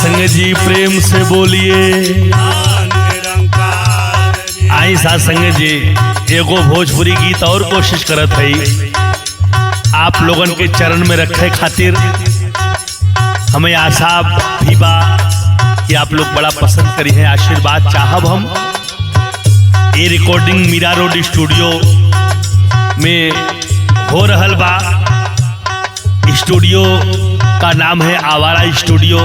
संगत जी प्रेम से बोलिए। आई साथ संगत जी एगो भोजपुरी गीत और कोशिश करत है आप लोगन के चरण में रखे खातिर। हमें आशा भी बा कि आप लोग बड़ा पसंद करी है, आशीर्वाद चाहब हम। ये रिकॉर्डिंग मीरा रोड स्टूडियो में हो रहल बा। स्टूडियो का नाम है आवारा स्टूडियो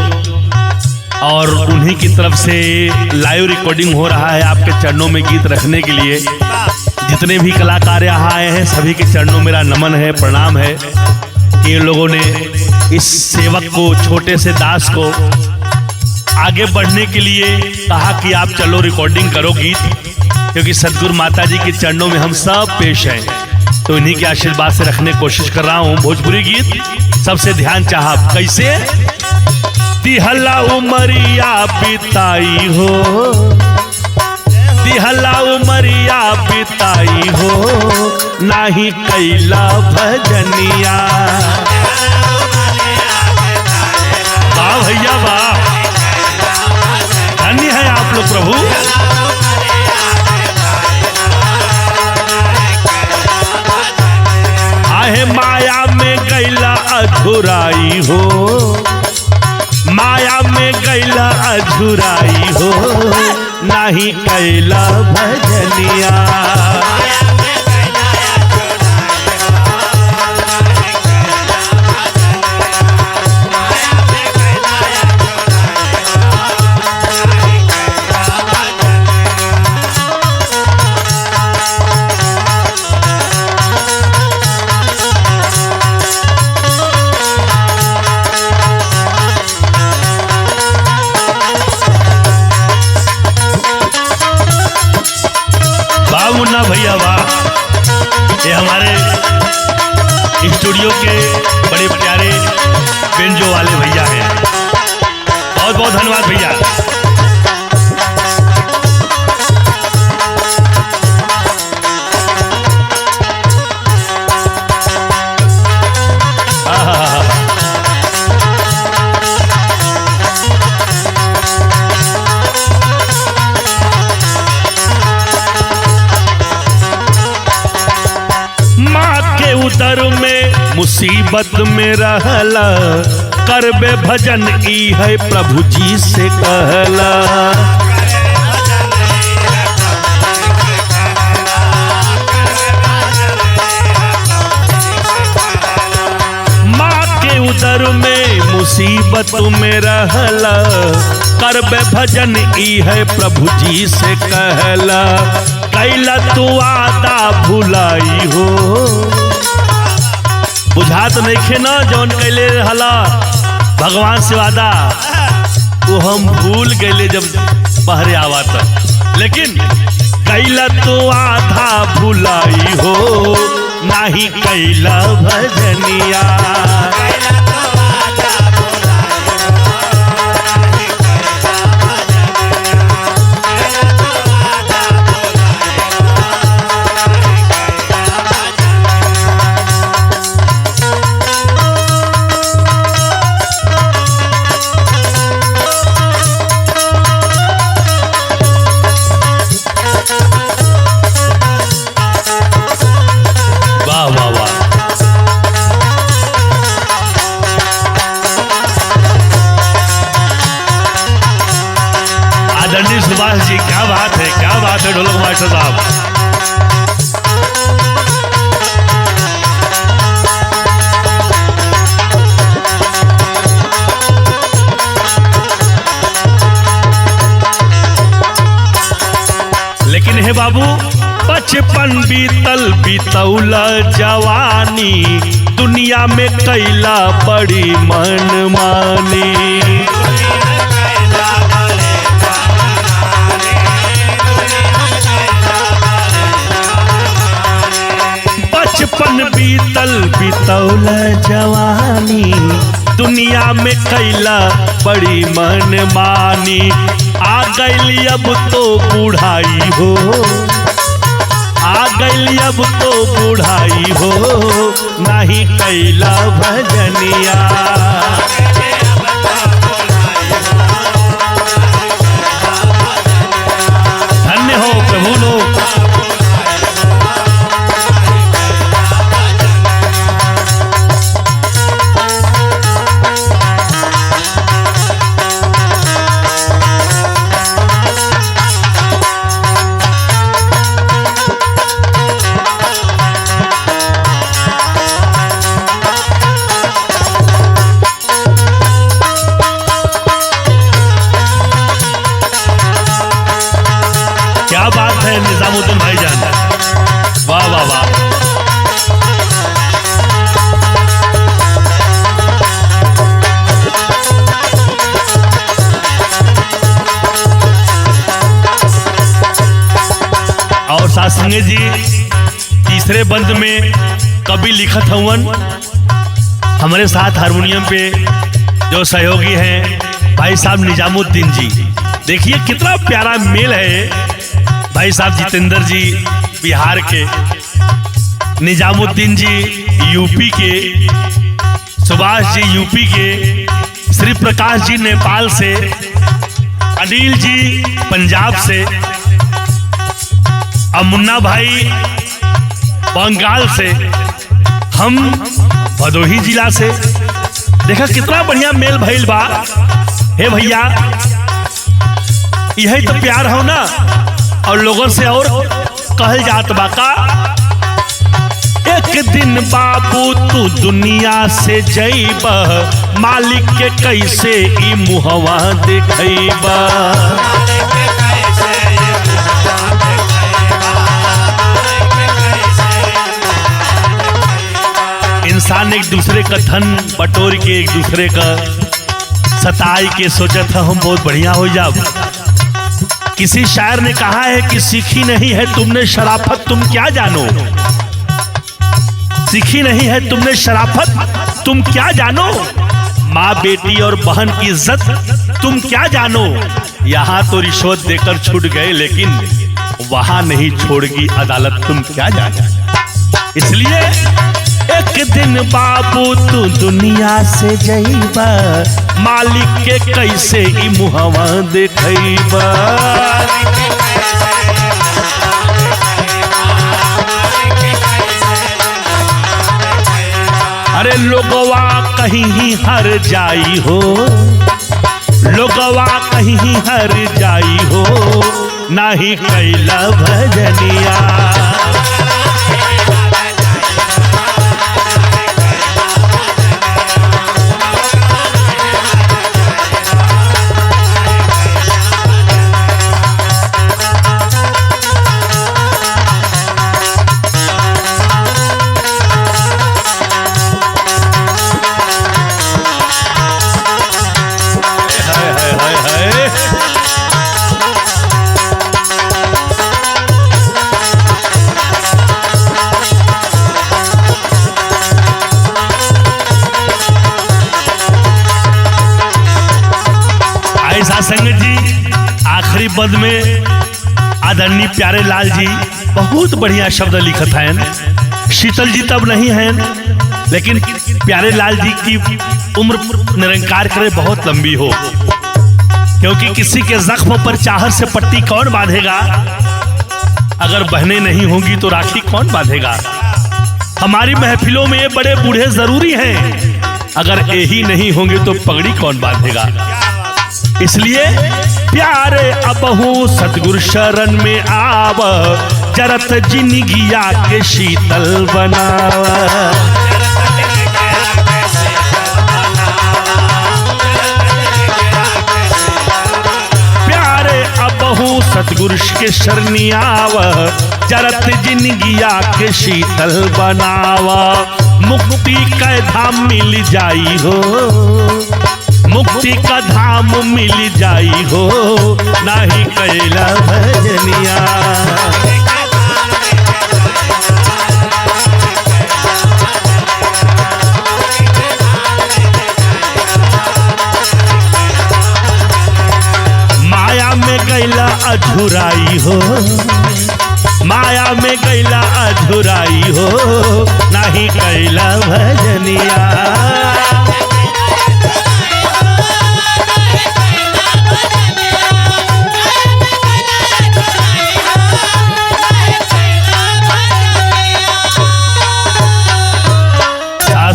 और उन्हीं की तरफ से लाइव रिकॉर्डिंग हो रहा है आपके चरणों में गीत रखने के लिए। जितने भी कलाकार यहाँ आए हैं सभी के चरणों मेरा नमन है, प्रणाम है कि इन लोगों ने इस सेवक को, छोटे से दास को आगे बढ़ने के लिए कहा कि आप चलो रिकॉर्डिंग करो गीत, क्योंकि सदगुरु माता जी के चरणों में हम सब पेश हैं। तो इन्हीं के आशीर्वाद से रखने की कोशिश कर रहा हूँ। भोजपुरी गीत सबसे ध्यान चाहा कैसे तिहला उमरिया बिताई हो, तिहला उमरिया बिताई हो, नाही कैला भजनिया। वाह भैया वाह, धन्य है आप लोग प्रभु। आहे माया में गैला अधुराई हो, माया में गैला अधुराई हो, नाही कैला भजनिया। मुन्ना भैया वाह, ये हमारे स्टूडियो के बड़े प्यारे बेंजो वाले भैया हैं। बहुत बहुत धन्यवाद भैया। उदर में मुसीबत में रहला, करबे भजन ई है प्रभु जी से कहला। माँ के उदर में मुसीबत में रहला, करबे भजन ई है प्रभु जी से कहला। कैला तू आदा भुलाई हो, बुझात नहीं खे ना जौन कैले रहला भगवान से वादा, वो हम भूल गए जब बहरे आवा तक। लेकिन कैला तो आधा भुलाई हो, नाही कैला भजनिया। आदरणीय सुभाष जी, क्या बात है, क्या बात है ढोलक मास्टर साहब। लेकिन हे बाबू, बचपन बीतल बीतौला जवानी, दुनिया में कैला बड़ी मनमानी। बचपन बीतल बीतौल जवानी, दुनिया में कैला बड़ी मनमानी। आ गई अब तो बुढ़ाई हो, आ गई अब तो बुढ़ाई हो, नहीं कैला भजनिया। निजामुद्दीन भाईजान, वाह वाह वाह। और साथ संगे जी तीसरे बंद में कवि लिखत हवन, हमारे साथ हारमोनियम पे जो सहयोगी हैं भाई साहब निजामुद्दीन जी। देखिए कितना प्यारा मेल है। भाई साहब जितेंद्र जी बिहार के, निजामुद्दीन जी यूपी के, सुभाष जी यूपी के, श्री प्रकाश जी नेपाल से, अनिल जी पंजाब से, और मुन्ना भाई बंगाल से, हम भदोही जिला से। देखा कितना बढ़िया मेल भइल बा। हे भैया यही तो प्यार हो ना। और लोगों से और कहल जात बा का, एक दिन बाबू तू दुनिया से जइबा, मालिक के कैसे ई मुहवा देखइबा। इंसान एक दूसरे का धन बटोर के एक दूसरे का सताई के सोचत है हम बहुत बढ़िया हो जाब। किसी शायर ने कहा है कि सीखी नहीं है तुमने शराफत तुम क्या जानो, सीखी नहीं है तुमने शराफत तुम क्या जानो, माँ बेटी और बहन की इज्जत तुम क्या जानो। यहाँ तो रिश्वत देकर छूट गए लेकिन वहां नहीं छोड़गी अदालत तुम क्या जानो। इसलिए एक दिन बाबू तू दुनिया से जइबा, मालिक के कैसे ई मुहवा देखइबा। अरे लोगवा कहीं ही हर जाई हो, लोगवा कहीं ही हर जाई हो, नाही कैला भजनिया। संगत जी आखिरी पद में आदरणीय प्यारे लाल जी बहुत बढ़िया शब्द लिखत हैं। शीतल जी तब नहीं हैं लेकिन प्यारे लाल जी की उम्र निरंकार करे बहुत लंबी हो, क्योंकि किसी के जख्म पर चाहत से पट्टी कौन बांधेगा। अगर बहनें नहीं होंगी तो राखी कौन बांधेगा। हमारी महफिलों में ये बड़े बूढ़े जरूरी हैं, अगर यही नहीं होंगे तो पगड़ी कौन बांधेगा। इसलिए प्यारे अबहू सतगुरु शरण में आव, जरत जिंदगिया के शीतल बनावा। प्यारे अबहू सतगुरु के शरणी आव, जरत जिंदगिया के शीतल बनावा। मुक्ति का धाम मिल जाई हो, मुक्ति का धाम मिल जाई हो, नाही कैला भजनिया। माया में गैला अधुराई हो, माया में गैला अधुराई हो, नाही कैला भजनिया।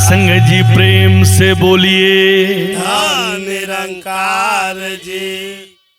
संग जी प्रेम से बोलिए निरंकार जी।